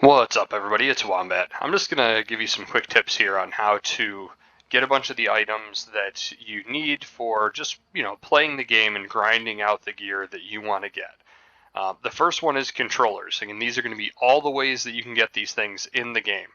What's up, everybody? It's Wombat. I'm just going to give you some quick tips here on how to get a bunch of the items that you need for just, playing the game and grinding out the gear that you want to get. The first one is controllers. Again, these are going to be all the ways that you can get these things in the game.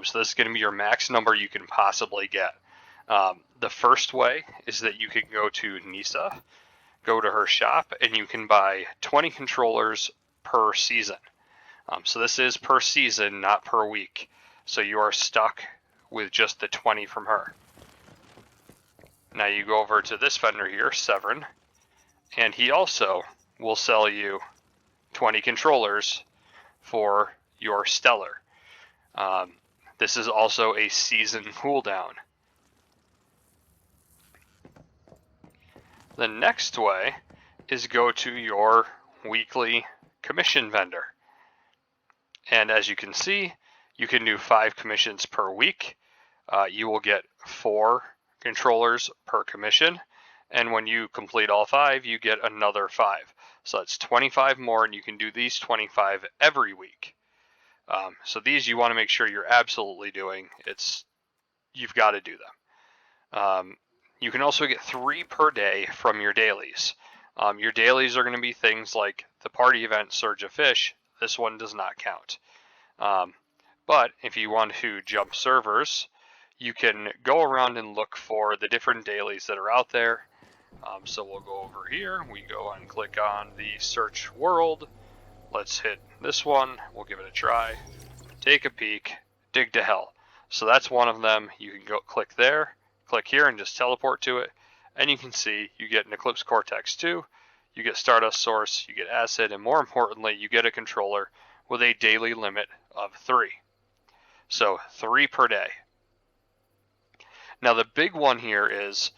So this is going to be your max number you can possibly get. The first way is that you can go to Nisa, go to her shop, and you can buy 20 controllers per season. So this is per season, not per week. So you are stuck with just the 20 from her. Now you go over to this vendor here, Severin, and he also will sell you 20 controllers for your Stellar. This is also a season cooldown. The next way is go to your weekly commission vendor. And as you can see, you can do 5 commissions per week. You will get 4 controllers per commission. And when you complete all 5, you get another 5. So that's 25 more, and you can do these 25 every week. So these you want to make sure you're absolutely doing. You've got to do them. You can also get 3 per day from your dailies. Your dailies are going to be things like the party event Surge of Fish. This one does not count. But if you want to jump servers, you can go around and look for the different dailies that are out there. So we'll go over here. We go and click on the search world. Let's hit this one. We'll give it a try. Take a peek. Dig to hell. So that's one of them. You can go click there, click here, and just teleport to it. And you can see you get an Eclipse Cortex 2. You get Stardust Source, you get Acid, and more importantly, you get a controller with a daily limit of 3. So 3 per day. Now the big one here is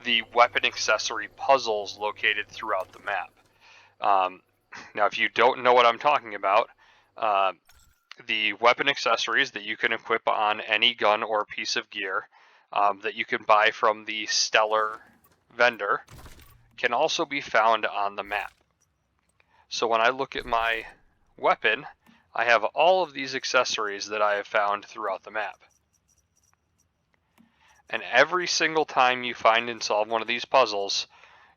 the weapon accessory puzzles located throughout the map. Now if you don't know what I'm talking about, the weapon accessories that you can equip on any gun or piece of gear that you can buy from the Stellar vendor can also be found on the map. So when I look at my weapon, I have all of these accessories that I have found throughout the map. And every single time you find and solve one of these puzzles,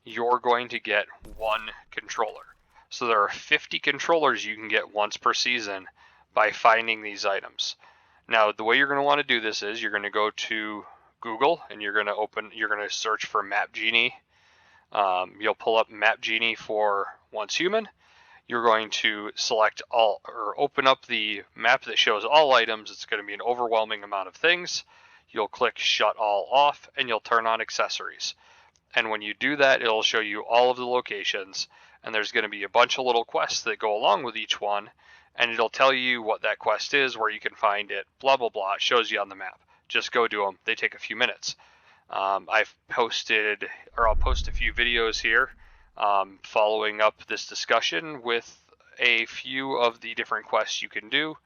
you're going to get 1 controller. So there are 50 controllers you can get once per season by finding these items. Now the way you're going to want to do this is you're going to go to Google and you're going to search for Map Genie. You'll pull up Map Genie for Once Human. You're going to select all, or open up the map that shows all items. It's going to be an overwhelming amount of things. You'll click Shut All Off, and you'll turn on accessories. And when you do that, it'll show you all of the locations, and there's going to be a bunch of little quests that go along with each one, and it'll tell you what that quest is, where you can find it, blah, blah, blah. It shows you on the map. Just go do them. They take a few minutes. I'll post a few videos here following up this discussion with a few of the different quests you can do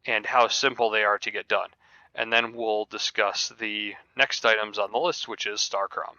and how simple they are to get done. And then we'll discuss the next items on the list, which is Starchrom.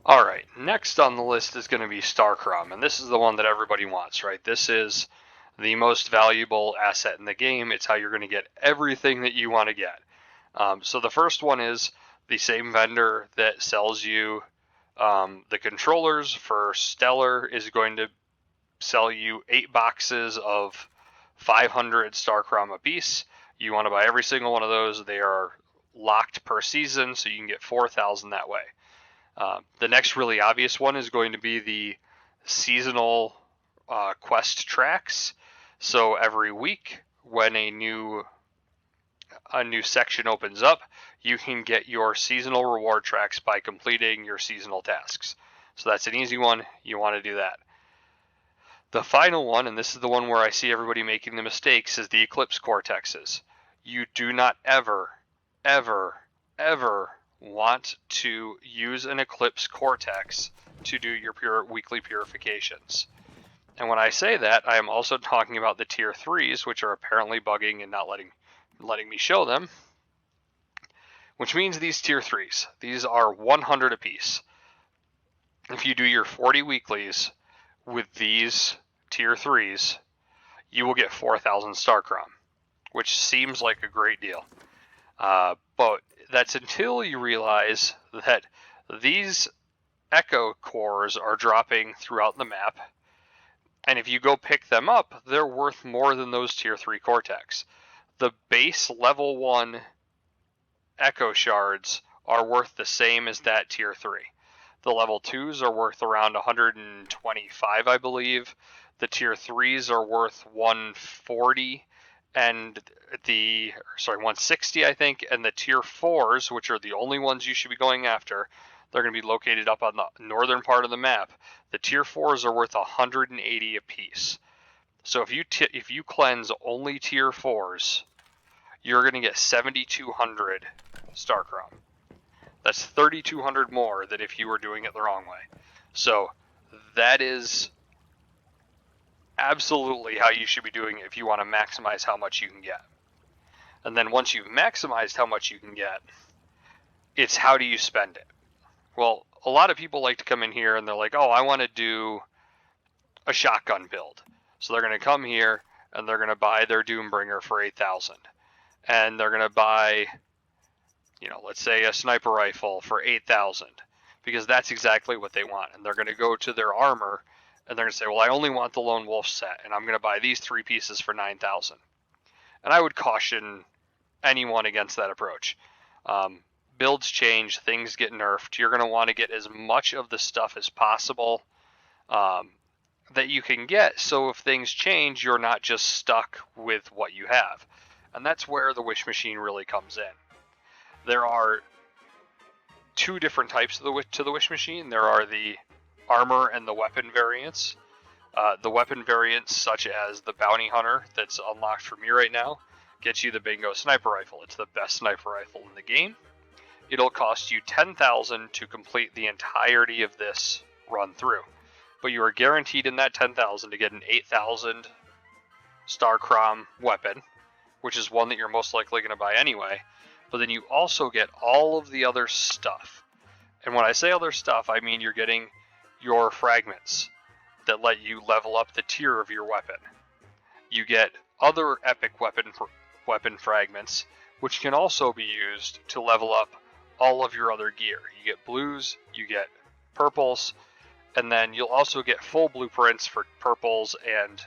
Alright, next on the list is going to be Starchrom, and this is the one that everybody wants, right? This is the most valuable asset in the game. It's how you're going to get everything that you want to get. So the first one is The same vendor that sells you the controllers for Stellar is going to sell you 8 boxes of 500 Starchrom apiece. You want to buy every single one of those. They are locked per season, so you can get 4,000 that way. The next really obvious one is going to be the seasonal quest tracks. So every week, when a new section opens up, you can get your seasonal reward tracks by completing your seasonal tasks. So that's an easy one. You want to do that. The final one, and this is the one where I see everybody making the mistakes, is the Eclipse Cortexes. You do not ever, ever, ever want to use an Eclipse Cortex to do your weekly purifications. And when I say that, I am also talking about the tier 3s, which are apparently bugging and not letting me show them. Which means these tier 3s, these are 100 apiece. If you do your 40 weeklies with these tier 3s, you will get 4,000 Starchrom, which seems like a great deal. But that's until you realize that these Echo cores are dropping throughout the map, and if you go pick them up, they're worth more than those tier 3 Cortex. The base level 1 Echo shards are worth the same as that tier 3. The level 2s are worth around 125, I believe. The tier 3s are worth 140 and 160, I think, and the tier 4s, which are the only ones you should be going after, they're going to be located up on the northern part of the map. The tier 4s are worth 180 apiece. So if you cleanse only tier 4s, you're going to get 7,200 Starchrom. That's 3,200 more than if you were doing it the wrong way. So that is absolutely how you should be doing it if you want to maximize how much you can get. And then once you've maximized how much you can get, it's how do you spend it? Well, a lot of people like to come in here and they're like, oh, I want to do a shotgun build. So they're going to come here and they're going to buy their Doombringer for 8,000. And they're going to buy, let's say a sniper rifle for 8,000, because that's exactly what they want. And they're going to go to their armor and they're going to say, well, I only want the Lone Wolf set, and I'm going to buy these 3 pieces for 9,000. And I would caution anyone against that approach. Builds change, things get nerfed. You're going to want to get as much of the stuff as possible that you can get, so if things change, you're not just stuck with what you have. And that's where the wish machine really comes in. There are 2 different types of the wish machine. There are the armor and the weapon variants. The weapon variants, such as the bounty hunter that's unlocked for me right now, gets you the bingo sniper rifle. It's the best sniper rifle in the game. It'll cost you 10,000 to complete the entirety of this run through, but you are guaranteed in that 10,000 to get an 8,000 Starchrom weapon, which is one that you're most likely going to buy anyway. But then you also get all of the other stuff. And when I say other stuff, I mean you're getting your fragments that let you level up the tier of your weapon. You get other epic weapon fragments, which can also be used to level up all of your other gear. You get blues, you get purples, and then you'll also get full blueprints for purples and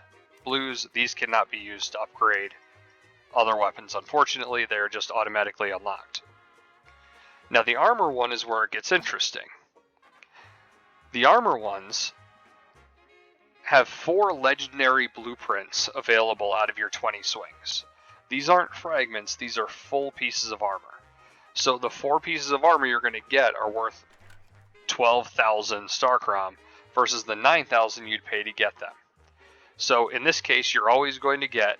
blues. These cannot be used to upgrade other weapons. Unfortunately, they're just automatically unlocked. Now the armor one is where it gets interesting. The armor ones have 4 legendary blueprints available out of your 20 swings. These aren't fragments, these are full pieces of armor. So the 4 pieces of armor you're going to get are worth 12,000 Starchrom versus the 9,000 you'd pay to get them. So in this case, you're always going to get,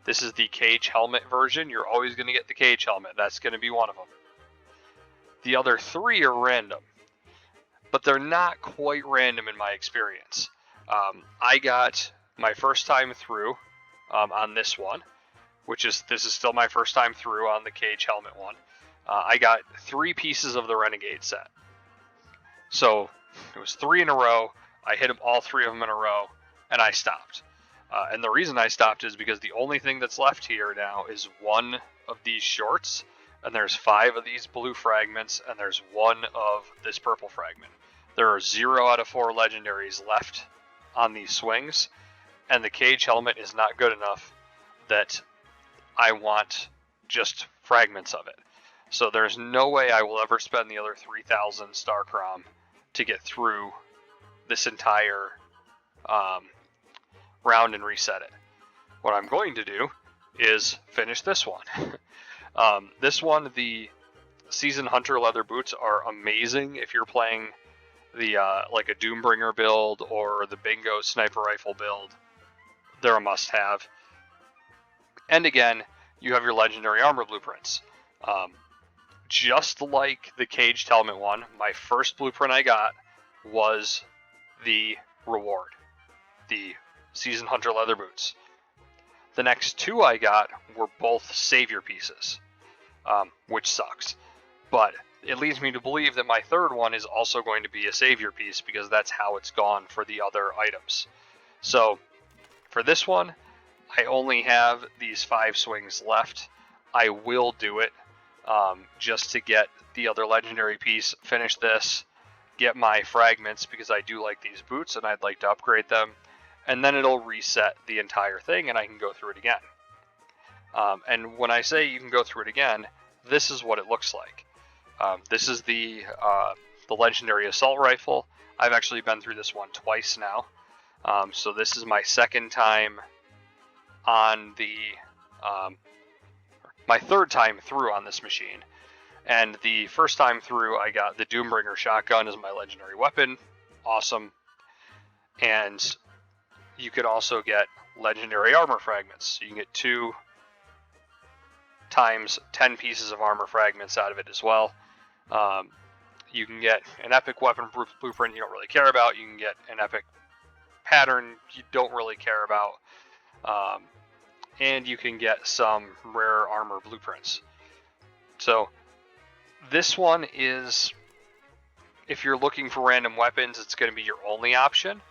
this is the cage helmet version, you're always going to get the cage helmet. That's going to be one of them. The other 3 are random, but they're not quite random in my experience. I got my first time through on this one, this is still my first time through on the cage helmet one. I got 3 pieces of the Renegade set. So it was 3 in a row. I hit them all 3 of them in a row, and I stopped. And the reason I stopped is because the only thing that's left here now is one of these shorts, and there's 5 of these blue fragments, and there's 1 of this purple fragment. There are 0 out of 4 legendaries left on these swings, and the cage helmet is not good enough that I want just fragments of it. So there's no way I will ever spend the other 3,000 Starchrom to get through this entire round and reset it. What I'm going to do is finish this one. This one, the Season Hunter leather boots are amazing if you're playing the like a Doombringer build or the Bingo sniper rifle build. They're a must-have. And again, you have your legendary armor blueprints. Just like the caged helmet one, my first blueprint I got was the reward, the Season Hunter leather boots. The next 2 I got were both savior pieces, which sucks. But it leads me to believe that my third one is also going to be a savior piece because that's how it's gone for the other items. So for this one, I only have these 5 swings left. I will do it just to get the other legendary piece, finish this, get my fragments because I do like these boots and I'd like to upgrade them, and then it'll reset the entire thing and I can go through it again. And when I say you can go through it again, this is what it looks like. This is the legendary assault rifle. I've actually been through this one twice now. So this is my second time on the my third time through on this machine. And the first time through, I got the Doombringer shotgun as my legendary weapon. Awesome. And you could also get legendary armor fragments. So you can get 2 times 10 pieces of armor fragments out of it as well. You can get an epic weapon blueprint you don't really care about. You can get an epic pattern you don't really care about. And you can get some rare armor blueprints. So this one is, if you're looking for random weapons, it's going to be your only option.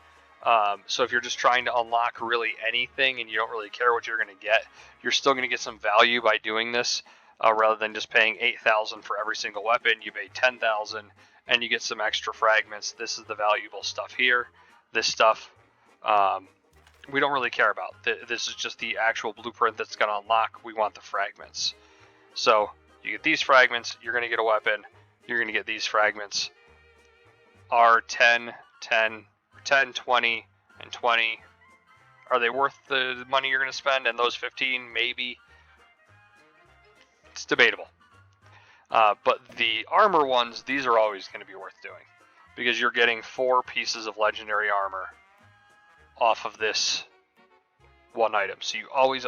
So if you're just trying to unlock really anything and you don't really care what you're going to get, you're still going to get some value by doing this, rather than just paying 8,000 for every single weapon. You pay 10,000 and you get some extra fragments. This is the valuable stuff here. This stuff we don't really care about. This is just the actual blueprint that's going to unlock. We want the fragments. So you get these fragments, you're going to get a weapon, you're going to get these fragments. Are 10, 10, 10, 20, and 20, are they worth the money you're going to spend? And those 15, maybe. It's debatable. But the armor ones, these are always going to be worth doing, because you're getting 4 pieces of legendary armor off of this one item. So you always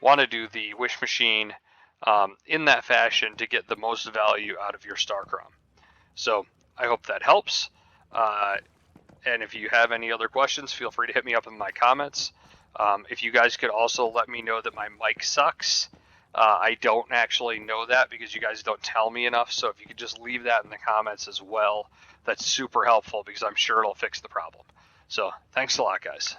want to do the wish machine in that fashion to get the most value out of your Starchrom. So I hope that helps. And if you have any other questions, feel free to hit me up in my comments. If you guys could also let me know that my mic sucks. I don't actually know that because you guys don't tell me enough. So if you could just leave that in the comments as well, that's super helpful because I'm sure it'll fix the problem. So thanks a lot, guys.